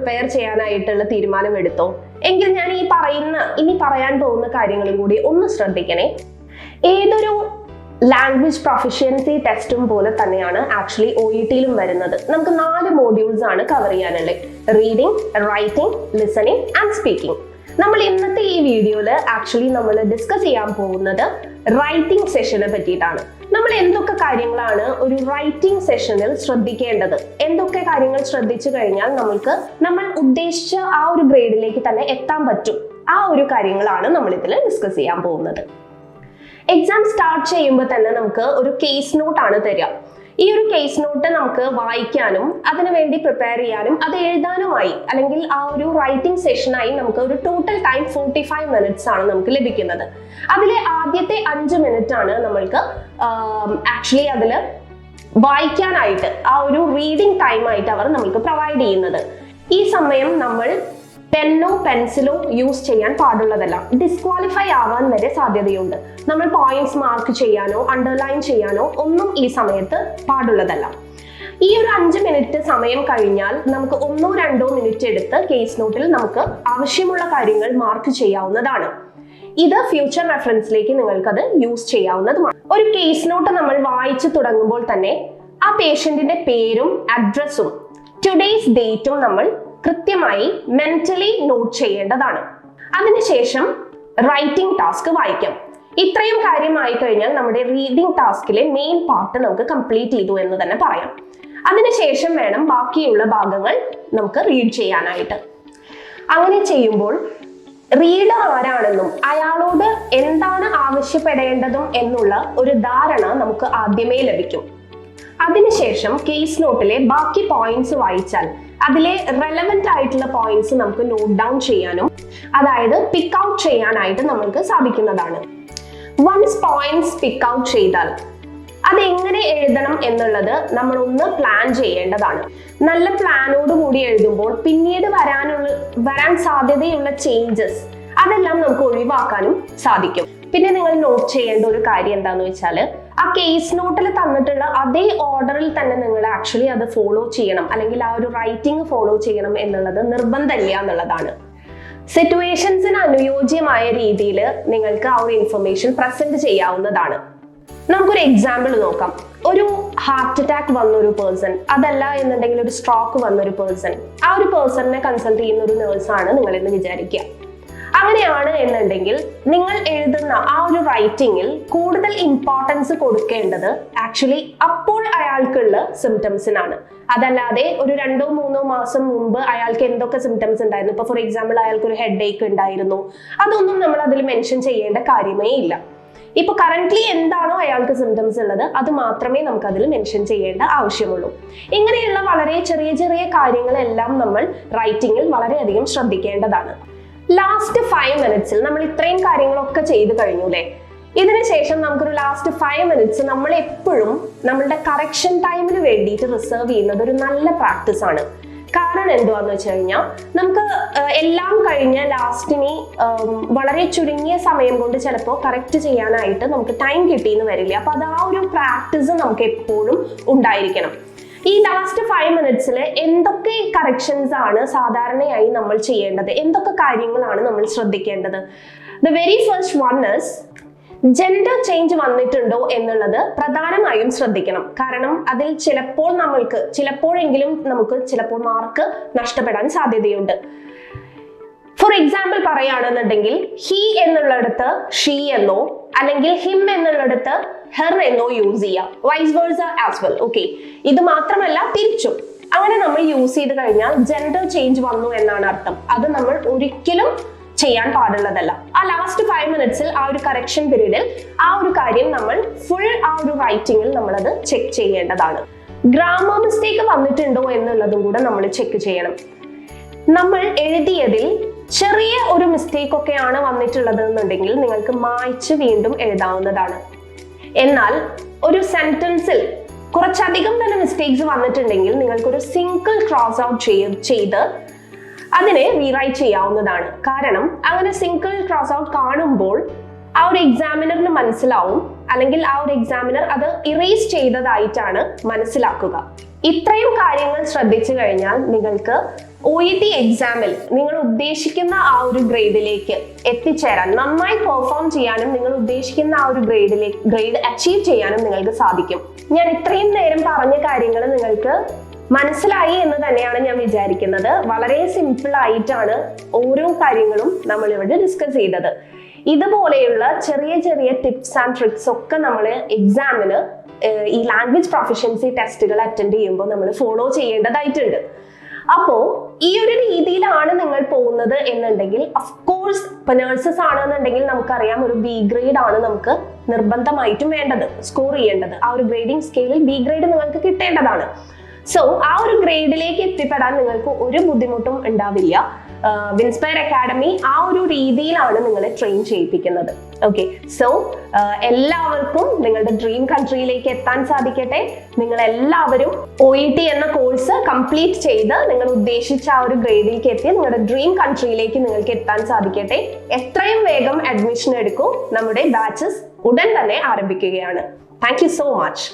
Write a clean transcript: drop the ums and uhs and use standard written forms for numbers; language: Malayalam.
പ്രിപ്പയർ ചെയ്യാനായിട്ടുള്ള തീരുമാനം എടുത്തോ എങ്കിൽ ഞാൻ ഇനി പറയാൻ പോകുന്ന കാര്യങ്ങളും കൂടി ഒന്ന് ശ്രദ്ധിക്കണേ. ഏതൊരു ലാംഗ്വേജ് പ്രൊഫഷ്യൻസി ടെസ്റ്റും പോലെ തന്നെയാണ് ആക്ച്വലി OET-യിലും വരുന്നത്. നമുക്ക് 4 മോഡ്യൂൾസ് ആണ് കവർ ചെയ്യാനുള്ളത്: reading, writing, listening and speaking. നമ്മൾ ഇന്നത്തെ ഈ വീഡിയോയിൽ ആക്ച്വലി നമ്മൾ ഡിസ്കസ് ചെയ്യാൻ പോകുന്നത് റൈറ്റിംഗ് സെഷനെ പറ്റിയിട്ടാണ്. നമ്മൾ എന്തൊക്കെ കാര്യങ്ങളാണ് ഒരു റൈറ്റിംഗ് സെഷനിൽ ശ്രദ്ധിക്കേണ്ടത്, എന്തൊക്കെ കാര്യങ്ങൾ ശ്രദ്ധിച്ചു കഴിഞ്ഞാൽ നമ്മൾ ഉദ്ദേശിച്ച ആ ഒരു ഗ്രേഡിലേക്ക് തന്നെ എത്താൻ പറ്റും, ആ ഒരു കാര്യങ്ങളാണ് നമ്മൾ ഇതിൽ ഡിസ്കസ് ചെയ്യാൻ പോകുന്നത്. എക്സാം സ്റ്റാർട്ട് ചെയ്യുമ്പോൾ തന്നെ നമുക്ക് ഒരു കേസ് നോട്ടാണ് തരിക. ഈ ഒരു കേസ് നോട്ട് നമുക്ക് വായിക്കാനും അതിനുവേണ്ടി പ്രിപ്പയർ ചെയ്യാനും അത് എഴുതാനുമായി അല്ലെങ്കിൽ ആ ഒരു റൈറ്റിംഗ് സെഷനായി നമുക്ക് ഒരു ടോട്ടൽ ടൈം 45 മിനിറ്റ്സ് ആണ് നമുക്ക് ലഭിക്കുന്നത്. അതിലെ ആദ്യത്തെ 5 മിനിറ്റ് ആണ് നമ്മൾക്ക് ആക്ച്വലി അതിൽ വായിക്കാനായിട്ട് ആ ഒരു റീഡിംഗ് ടൈം ആയിട്ട് അവർ നമുക്ക് പ്രൊവൈഡ് ചെയ്യുന്നത്. ഈ സമയം നമ്മൾ പെന്നോ പെൻസിലോ യൂസ് ചെയ്യാൻ പാടുള്ളതല്ല. ഡിസ്ക്വാളിഫൈ ആവാൻ വരെ സാധ്യതയുണ്ട്. നമ്മൾ പോയിന്റ്സ് മാർക്ക് ചെയ്യാനോ അണ്ടർലൈൻ ചെയ്യാനോ ഒന്നും ഈ സമയത്ത് പാടുള്ളതല്ല. ഈ ഒരു 5 മിനിറ്റ് സമയം കഴിഞ്ഞാൽ നമുക്ക് 1-2 മിനിറ്റ് എടുത്ത് കേസ് നോട്ടിൽ നമുക്ക് ആവശ്യമുള്ള കാര്യങ്ങൾ മാർക്ക് ചെയ്യാവുന്നതാണ്. ഇത് ഫ്യൂച്ചർ റെഫറൻസിലേക്ക് നിങ്ങൾക്കത് യൂസ് ചെയ്യാവുന്നതുമാണ്. ഒരു കേസ് നോട്ട് നമ്മൾ വായിച്ചു തുടങ്ങുമ്പോൾ തന്നെ ആ പേഷ്യന്റിന്റെ പേരും അഡ്രസ്സും ടുഡേയ്സ് ഡേറ്റും നമ്മൾ കൃത്യമായി മെന്റലി നോട്ട് ചെയ്യേണ്ടതാണ്. അതിനുശേഷം റൈറ്റിംഗ് ടാസ്ക് വായിക്കാം. ഇത്രയും കാര്യമായി കഴിഞ്ഞാൽ നമ്മുടെ റീഡിംഗ് ടാസ്കിലെ മെയിൻ പാർട്ട് നമുക്ക് കംപ്ലീറ്റ് ചെയ്തു എന്ന് തന്നെ പറയാം. അതിനുശേഷം വേണം ബാക്കിയുള്ള ഭാഗങ്ങൾ നമുക്ക് റീഡ് ചെയ്യാനായിട്ട്. അങ്ങനെ ചെയ്യുമ്പോൾ റീഡർ ആരാണെന്നും അയാളോട് എന്താണ് ആവശ്യപ്പെടേണ്ടതും എന്നുള്ള ഒരു ധാരണ നമുക്ക് ആദ്യമേ ലഭിക്കും. അതിനുശേഷം കേസ് നോട്ടിലെ ബാക്കി പോയിന്റ്സ് വായിച്ചാൽ അതിലെ റെലവെന്റ് ആയിട്ടുള്ള പോയിന്റ്സ് നമുക്ക് നോട്ട് ഡൗൺ ചെയ്യാനും അതായത് പിക്ക് ഔട്ട് ചെയ്യാനായിട്ട് നമുക്ക് സാധിക്കുന്നതാണ്. വൺസ് പോയിന്റ്സ് പിക്ക് ഔട്ട് ചെയ്താൽ അതെങ്ങനെ എഴുതണം എന്നുള്ളത് നമ്മൾ ഒന്ന് പ്ലാൻ ചെയ്യേണ്ടതാണ്. നല്ല പ്ലാനോട് കൂടി എഴുതുമ്പോൾ പിന്നീട് വരാൻ സാധ്യതയുള്ള ചേഞ്ചസ് അതെല്ലാം നമുക്ക് ഒഴിവാക്കാനും സാധിക്കും. പിന്നെ നിങ്ങൾ നോട്ട് ചെയ്യേണ്ട ഒരു കാര്യം എന്താന്ന് വെച്ചാൽ ആ കേസ് നോട്ടിൽ തന്നിട്ടുള്ള അതേ ഓർഡറിൽ തന്നെ നിങ്ങൾ ആക്ച്വലി അത് ഫോളോ ചെയ്യണം, അല്ലെങ്കിൽ ആ ഒരു റൈറ്റിംഗ് ഫോളോ ചെയ്യണം എന്നുള്ളത് നിർബന്ധമില്ല എന്നുള്ളതാണ്. സിറ്റുവേഷൻസിന് അനുയോജ്യമായ രീതിയിൽ നിങ്ങൾക്ക് ആ ഒരു ഇൻഫർമേഷൻ പ്രസന്റ് ചെയ്യാവുന്നതാണ്. നമുക്കൊരു എക്സാമ്പിൾ നോക്കാം. ഒരു ഹാർട്ട് അറ്റാക്ക് വന്നൊരു പേഴ്സൺ, അതല്ല എന്നുണ്ടെങ്കിൽ ഒരു സ്ട്രോക്ക് വന്നൊരു പേഴ്സൺ, ആ ഒരു പേഴ്സണിനെ കൺസൾട്ട് ചെയ്യുന്ന ഒരു നേഴ്സാണ് നിങ്ങളെന്ന് വിചാരിക്കുക. അങ്ങനെയാണ് എന്നുണ്ടെങ്കിൽ നിങ്ങൾ എഴുതുന്ന ആ ഒരു റൈറ്റിംഗിൽ കൂടുതൽ ഇമ്പോർട്ടൻസ് കൊടുക്കേണ്ടത് ആക്ച്വലി അപ്പോൾ അയാൾക്കുള്ള സിംറ്റംസിനാണ്. അതല്ലാതെ ഒരു 2-3 മാസം മുമ്പ് അയാൾക്ക് എന്തൊക്കെ സിംറ്റംസ് ഉണ്ടായിരുന്നു, ഇപ്പൊ ഫോർ എക്സാമ്പിൾ അയാൾക്ക് ഒരു ഹെഡ് ഏക്ക് ഉണ്ടായിരുന്നു, അതൊന്നും നമ്മൾ അതിൽ മെൻഷൻ ചെയ്യേണ്ട കാര്യമേ ഇല്ല. ഇപ്പൊ കറന്റ്ലി എന്താണോ അയാൾക്ക് സിംറ്റംസ് ഉള്ളത് അത് മാത്രമേ നമുക്ക് അതിൽ മെൻഷൻ ചെയ്യേണ്ട ആവശ്യമുള്ളൂ. ഇങ്ങനെയുള്ള വളരെ ചെറിയ ചെറിയ കാര്യങ്ങളെല്ലാം നമ്മൾ റൈറ്റിംഗിൽ വളരെയധികം ശ്രദ്ധിക്കേണ്ടതാണ്. ലാസ്റ്റ് 5 മിനിറ്റ്സിൽ നമ്മൾ ഇത്രയും കാര്യങ്ങളൊക്കെ ചെയ്തു കഴിഞ്ഞു അല്ലേ? ഇതിനുശേഷം നമുക്കൊരു ലാസ്റ്റ് 5 മിനിറ്റ്സ് നമ്മൾ എപ്പോഴും നമ്മളുടെ കറക്ഷൻ ടൈമിന് വേണ്ടിയിട്ട് റിസർവ് ചെയ്യുന്നത് ഒരു നല്ല പ്രാക്ടീസ് ആണ്. കാരണം എന്തുവാന്ന് വെച്ച് കഴിഞ്ഞാൽ നമുക്ക് എല്ലാം കഴിഞ്ഞ ലാസ്റ്റിന് വളരെ ചുരുങ്ങിയ സമയം കൊണ്ട് ചിലപ്പോൾ കറക്റ്റ് ചെയ്യാനായിട്ട് നമുക്ക് ടൈം കിട്ടിയെന്ന് വരില്ല. അപ്പൊ അത് ആ ഒരു പ്രാക്ടീസ് നമുക്ക് എപ്പോഴും ഉണ്ടായിരിക്കണം. ഈ ലാസ്റ്റ് 5 മിനിറ്റ്സിൽ എന്തൊക്കെ കറക്ഷൻസ് ആണ് സാധാരണയായി നമ്മൾ ചെയ്യേണ്ടത്, എന്തൊക്കെ കാര്യങ്ങളാണ് നമ്മൾ ശ്രദ്ധിക്കേണ്ടത്? The very first one is gender change വന്നിട്ടുണ്ടോ എന്നുള്ളത് പ്രധാനമായും ശ്രദ്ധിക്കണം. കാരണം അതിൽ ചിലപ്പോഴെങ്കിലും നമുക്ക് മാർക്ക് നഷ്ടപ്പെടാൻ സാധ്യതയുണ്ട്. ഫോർ എക്സാമ്പിൾ പറയുകയാണെന്നുണ്ടെങ്കിൽ ഹി എന്നുള്ളിടത്ത് ഷീ എന്നോ അല്ലെങ്കിൽ ഹിം എന്നുള്ളിടത്ത് ഹെർ എന്നോ യൂസ് ചെയ്യാം. Vice versa as well. Okay, ഇത് മാത്രമല്ല തിരിച്ചും അങ്ങനെ നമ്മൾ യൂസ് ചെയ്ത് കഴിഞ്ഞാൽ ജെൻഡർ ചേഞ്ച് വന്നു എന്നാണ് അർത്ഥം. അത് നമ്മൾ ഒരിക്കലും ചെയ്യാൻ പാടുള്ളതല്ല. ആ ലാസ്റ്റ് 5 മിനിറ്റ്സിൽ ആ ഒരു കറക്ഷൻ പീരീഡിൽ ആ ഒരു കാര്യം നമ്മൾ ഫുൾ ആ ഒരു റൈറ്റിംഗിൽ നമ്മളത് ചെക്ക് ചെയ്യേണ്ടതാണ്. ഗ്രാമർ മിസ്റ്റേക്ക് വന്നിട്ടുണ്ടോ എന്നുള്ളതും കൂടെ നമ്മൾ ചെക്ക് ചെയ്യണം. നമ്മൾ എഴുതിയതിൽ ചെറിയ ഒരു മിസ്റ്റേക്ക് ഒക്കെയാണ് വന്നിട്ടുള്ളത് എന്നുണ്ടെങ്കിൽ നിങ്ങൾക്ക് മായ്ച്ച് വീണ്ടും എഴുതാവുന്നതാണ്. എന്നാൽ ഒരു സെന്റൻസിൽ കുറച്ചധികം തന്നെ മിസ്റ്റേക്സ് വന്നിട്ടുണ്ടെങ്കിൽ നിങ്ങൾക്കൊരു സിംഗിൾ ക്രോസ് ഔട്ട് ചെയ്ത് അതിനെ റീറൈറ്റ് ചെയ്യാവുന്നതാണ്. കാരണം അങ്ങനെ സിംഗിൾ ക്രോസ് ഔട്ട് കാണുമ്പോൾ ആ ഒരു എക്സാമിനറിന് മനസ്സിലാവും, അല്ലെങ്കിൽ ആ ഒരു എക്സാമിനർ അത് ഇറേസ് ചെയ്തതായിട്ടാണ് മനസ്സിലാക്കുക. ഇത്രയും കാര്യങ്ങൾ ശ്രദ്ധിച്ചു കഴിഞ്ഞാൽ നിങ്ങൾക്ക് OET എക്സാമിൽ നിങ്ങൾ ഉദ്ദേശിക്കുന്ന ആ ഒരു ഗ്രേഡിലേക്ക് എത്തിച്ചേരാൻ, നന്നായി പെർഫോം ചെയ്യാനും നിങ്ങൾ ഉദ്ദേശിക്കുന്ന ആ ഒരു ഗ്രേഡ് അച്ചീവ് ചെയ്യാനും നിങ്ങൾക്ക് സാധിക്കും. ഞാൻ ഇത്രയും നേരം പറഞ്ഞ കാര്യങ്ങൾ നിങ്ങൾക്ക് മനസ്സിലായി എന്ന് തന്നെയാണ് ഞാൻ വിചാരിക്കുന്നത്. വളരെ സിമ്പിൾ ആയിട്ടാണ് ഓരോ കാര്യങ്ങളും നമ്മൾ ഇവിടെ ഡിസ്കസ് ചെയ്തത്. ഇതുപോലെയുള്ള ചെറിയ ചെറിയ ടിപ്സ് ആൻഡ് ട്രിക്സ് ഒക്കെ നമ്മൾ എക്സാമിന് ഈ ലാംഗ്വേജ് പ്രൊഫഷ്യൻസി ടെസ്റ്റുകൾ അറ്റൻഡ് ചെയ്യുമ്പോൾ നമ്മൾ ഫോളോ ചെയ്യേണ്ടതായിട്ടുണ്ട്. അപ്പോൾ ഈ ഒരു രീതിയിലാണ് നിങ്ങൾ പോകുന്നത് എന്നുണ്ടെങ്കിൽ, അഫ്കോഴ്സ് ഇപ്പൊ നഴ്സസ് ആണെന്നുണ്ടെങ്കിൽ നമുക്കറിയാം ഒരു B ഗ്രേഡ് ആണ് നമുക്ക് നിർബന്ധമായിട്ടും വേണ്ടത്, സ്കോർ ചെയ്യേണ്ടത്. ആ ഒരു ഗ്രേഡിംഗ് സ്കെയിലിൽ B ഗ്രേഡ് നിങ്ങൾക്ക് കിട്ടേണ്ടതാണ്. സോ ആ ഒരു ഗ്രേഡിലേക്ക് എത്തിപ്പെടാൻ നിങ്ങൾക്ക് ഒരു ബുദ്ധിമുട്ടും ഉണ്ടാവില്ല. വിൻസ്പയർ അക്കാഡമി ആ ഒരു രീതിയിലാണ് നിങ്ങളെ ട്രെയിൻ ചെയ്യിപ്പിക്കുന്നത്. ഓക്കെ, സോ എല്ലാവർക്കും നിങ്ങളുടെ ഡ്രീം കൺട്രിയിലേക്ക് എത്താൻ സാധിക്കട്ടെ. നിങ്ങൾ എല്ലാവരും OET എന്ന കോഴ്സ് കംപ്ലീറ്റ് ചെയ്ത് നിങ്ങൾ ഉദ്ദേശിച്ച ആ ഒരു ഗ്രേഡിലേക്ക് എത്തി നിങ്ങളുടെ ഡ്രീം കൺട്രിയിലേക്ക് നിങ്ങൾക്ക് എത്താൻ സാധിക്കട്ടെ. എത്രയും വേഗം അഡ്മിഷൻ എടുക്കൂ. നമ്മുടെ ബാച്ചസ് ഉടൻ തന്നെ ആരംഭിക്കുകയാണ്. Thank you so much.